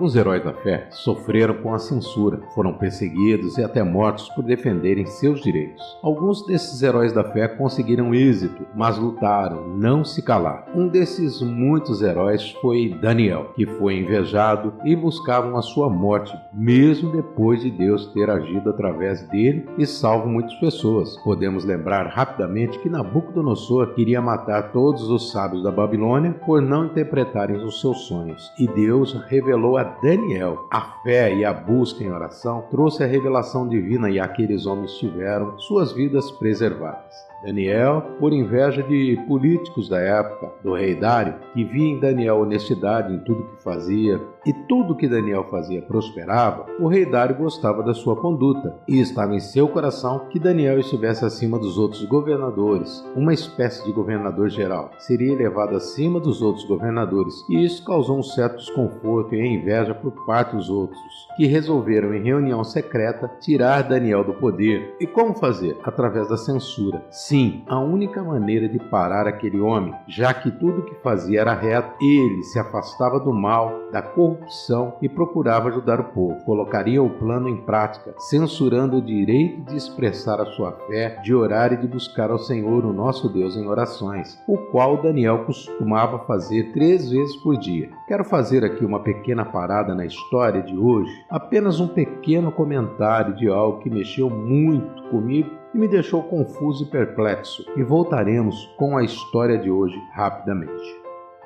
Alguns heróis da fé sofreram com a censura, foram perseguidos e até mortos por defenderem seus direitos. Alguns desses heróis da fé conseguiram êxito, mas lutaram, não se calaram. Um desses muitos heróis foi Daniel, que foi invejado e buscavam a sua morte, mesmo depois de Deus ter agido através dele e salvo muitas pessoas. Podemos lembrar rapidamente que Nabucodonosor queria matar todos os sábios da Babilônia por não interpretarem os seus sonhos, e Deus revelou a Daniel. A fé e a busca em oração trouxe a revelação divina e aqueles homens tiveram suas vidas preservadas. Daniel, por inveja de políticos da época, do rei Dário, que via em Daniel honestidade em tudo que fazia, e tudo que Daniel fazia prosperava, o rei Dário gostava da sua conduta, e estava em seu coração que Daniel estivesse acima dos outros governadores, uma espécie de governador geral. Seria elevado acima dos outros governadores, e isso causou um certo desconforto e inveja por parte dos outros, que resolveram em reunião secreta tirar Daniel do poder. E como fazer? Através da censura. Sim, a única maneira de parar aquele homem, já que tudo que fazia era reto, ele se afastava do mal, da corrupção e procurava ajudar o povo. Colocaria o plano em prática, censurando o direito de expressar a sua fé, de orar e de buscar ao Senhor, o nosso Deus, em orações, o qual Daniel costumava fazer 3 vezes por dia. Quero fazer aqui uma pequena parada na história de hoje, apenas um pequeno comentário de algo que mexeu muito comigo e me deixou confuso e perplexo, e voltaremos com a história de hoje rapidamente.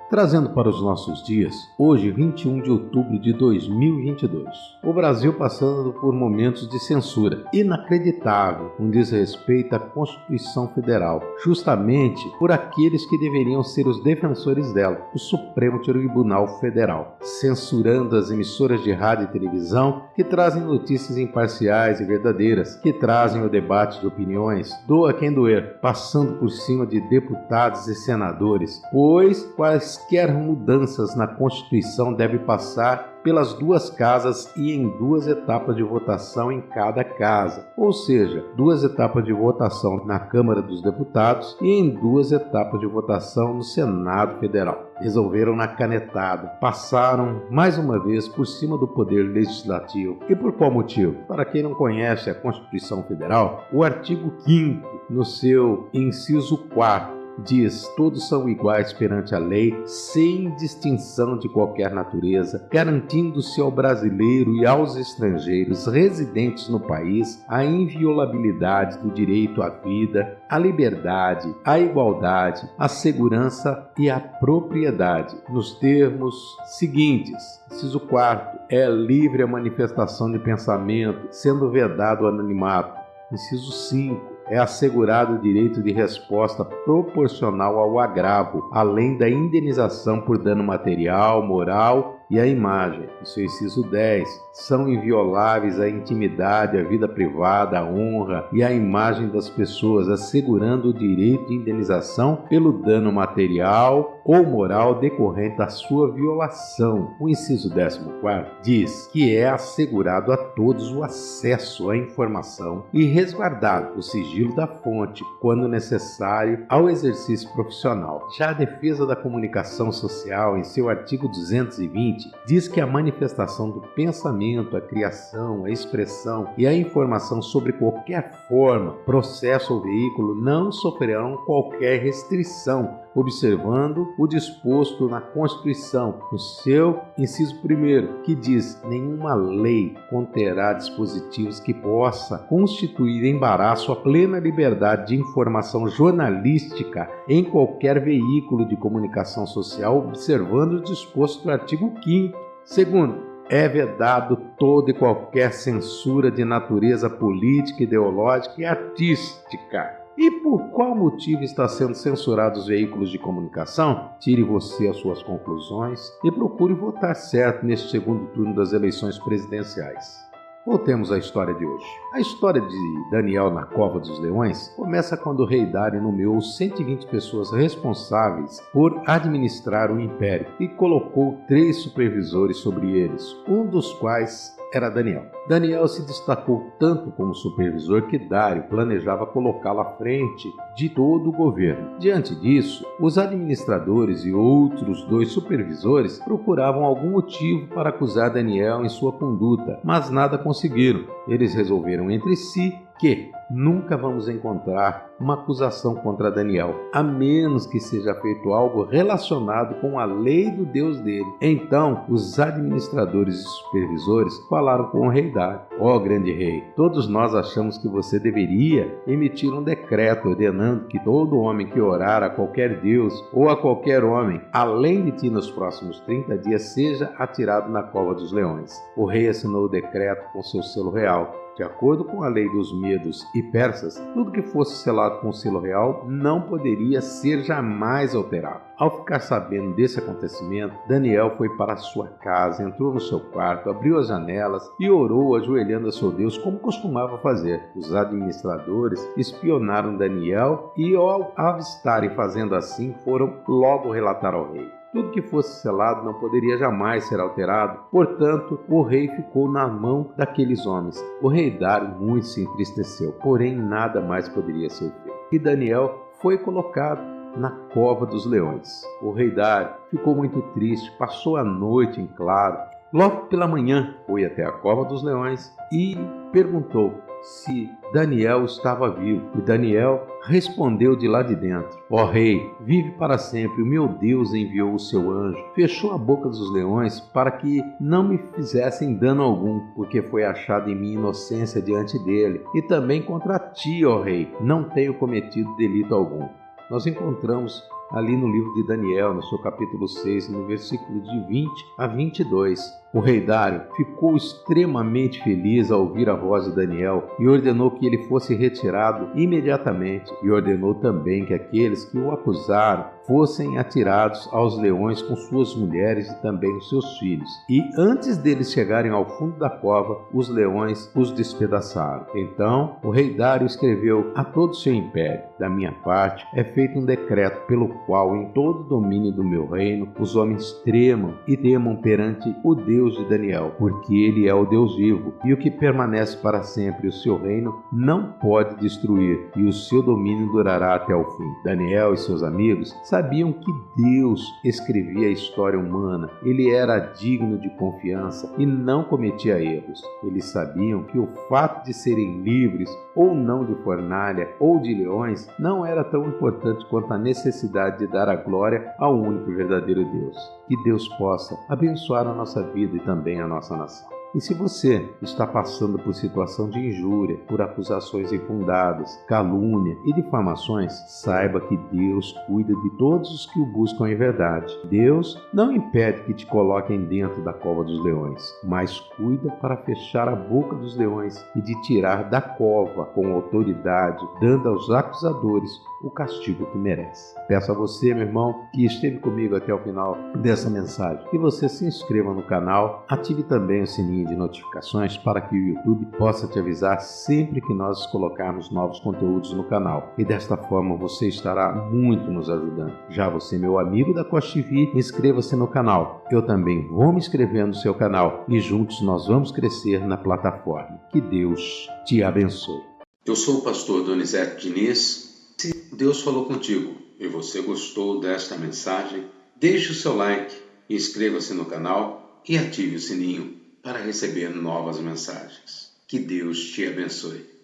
Trazendo para os nossos dias, hoje 21 de outubro de 2022, o Brasil passando por momentos de censura inacreditável, um desrespeito à Constituição Federal, justamente por aqueles que deveriam ser os defensores dela, o Supremo Tribunal Federal, censurando as emissoras de rádio e televisão que trazem notícias imparciais e verdadeiras, que trazem o debate de opiniões, doa quem doer, passando por cima de deputados e senadores, pois quaisquer mudanças na Constituição devem passar pelas 2 casas e em 2 etapas de votação em cada casa, ou seja, 2 etapas de votação na Câmara dos Deputados e em 2 etapas de votação no Senado Federal. Resolveram na canetada, passaram mais uma vez por cima do poder legislativo. E por qual motivo? Para quem não conhece a Constituição Federal, o artigo 5º, no seu inciso 4º, diz: todos são iguais perante a lei, sem distinção de qualquer natureza, garantindo-se ao brasileiro e aos estrangeiros residentes no país a inviolabilidade do direito à vida, à liberdade, à igualdade, à segurança e à propriedade, nos termos seguintes. Inciso 4º, é livre a manifestação de pensamento, sendo vedado o anonimato. Inciso 5º, é assegurado o direito de resposta proporcional ao agravo, além da indenização por dano material, moral e a imagem. No seu inciso 10, são invioláveis a intimidade, a vida privada, a honra e a imagem das pessoas, assegurando o direito de indenização pelo dano material ou moral decorrente da sua violação. O inciso 14º diz que é assegurado a todos o acesso à informação e resguardado o sigilo da fonte, quando necessário, ao exercício profissional. Já a defesa da comunicação social, em seu artigo 220, diz que a manifestação do pensamento, a criação, a expressão e a informação sobre qualquer forma, processo ou veículo não sofrerão qualquer restrição, observando o disposto na Constituição, no seu inciso 1º, que diz: nenhuma lei conterá dispositivos que possa constituir embaraço à plena liberdade de informação jornalística em qualquer veículo de comunicação social, observando o disposto do artigo 5º. Segundo, é vedado toda e qualquer censura de natureza política, ideológica e artística. E por qual motivo está sendo censurados os veículos de comunicação? Tire você as suas conclusões e procure votar certo neste segundo turno das eleições presidenciais. Voltemos à história de hoje. A história de Daniel na Cova dos Leões começa quando o rei Dário nomeou 120 pessoas responsáveis por administrar o império e colocou 3 supervisores sobre eles, um dos quais era Daniel. Daniel se destacou tanto como supervisor que Dário planejava colocá-lo à frente de todo o governo. Diante disso, os administradores e outros 2 supervisores procuravam algum motivo para acusar Daniel em sua conduta, mas nada conseguiram. Eles resolveram entre si que nunca vamos encontrar uma acusação contra Daniel, a menos que seja feito algo relacionado com a lei do Deus dele. Então, os administradores e supervisores falaram com o rei Dário: ó grande rei, todos nós achamos que você deveria emitir um decreto ordenando que todo homem que orar a qualquer Deus ou a qualquer homem, além de ti nos próximos 30 dias, seja atirado na cova dos leões. O rei assinou o decreto com seu selo real. De acordo com a lei dos medos e persas, tudo que fosse selado com selo real não poderia ser jamais alterado. Ao ficar sabendo desse acontecimento, Daniel foi para sua casa, entrou no seu quarto, abriu as janelas e orou ajoelhando a seu Deus como costumava fazer. Os administradores espionaram Daniel e, ao avistarem fazendo assim, foram logo relatar ao rei. Tudo que fosse selado não poderia jamais ser alterado, portanto, o rei ficou na mão daqueles homens. O rei Dário muito se entristeceu, porém nada mais poderia ser feito. E Daniel foi colocado na cova dos leões. O rei Dário ficou muito triste, passou a noite em claro. Logo pela manhã, foi até a cova dos leões e perguntou se Daniel estava vivo. E Daniel respondeu de lá de dentro: ó rei, vive para sempre, o meu Deus enviou o seu anjo, fechou a boca dos leões para que não me fizessem dano algum, porque foi achado em mim inocência diante dele, e também contra ti, ó rei, não tenho cometido delito algum. Nós encontramos ali no livro de Daniel, no seu capítulo 6, no versículo de 20 a 22. O rei Dário ficou extremamente feliz ao ouvir a voz de Daniel e ordenou que ele fosse retirado imediatamente, e ordenou também que aqueles que o acusaram fossem atirados aos leões com suas mulheres e também os seus filhos. E antes deles chegarem ao fundo da cova, os leões os despedaçaram. Então o rei Dário escreveu a todo o seu império: da minha parte é feito um decreto pelo qual em todo o domínio do meu reino os homens tremam e temam perante o Deus de Daniel, porque ele é o Deus vivo, e o que permanece para sempre. O seu reino não pode destruir, e o seu domínio durará até o fim. Daniel e seus amigos sabiam que Deus escrevia a história humana. Ele era digno de confiança e não cometia erros. Eles sabiam que o fato de serem livres ou não de fornalha ou de leões não era tão importante quanto a necessidade de dar a glória ao único e verdadeiro Deus. Que Deus possa abençoar a nossa vida e também a nossa nação. E se você está passando por situação de injúria, por acusações infundadas, calúnia e difamações, saiba que Deus cuida de todos os que o buscam em verdade. Deus não impede que te coloquem dentro da cova dos leões, mas cuida para fechar a boca dos leões e de tirar da cova com autoridade, dando aos acusadores o castigo que merece. Peço a você, meu irmão, que esteve comigo até o final dessa mensagem, que você se inscreva no canal, ative também o sininho de notificações para que o YouTube possa te avisar sempre que nós colocarmos novos conteúdos no canal. E desta forma você estará muito nos ajudando. Já você, meu amigo da Costa TV, inscreva-se no canal. Eu também vou me inscrever no seu canal e juntos nós vamos crescer na plataforma. Que Deus te abençoe. Eu sou o pastor Donizete Diniz. Se Deus falou contigo e você gostou desta mensagem, deixe o seu like, inscreva-se no canal e ative o sininho para receber novas mensagens. Que Deus te abençoe.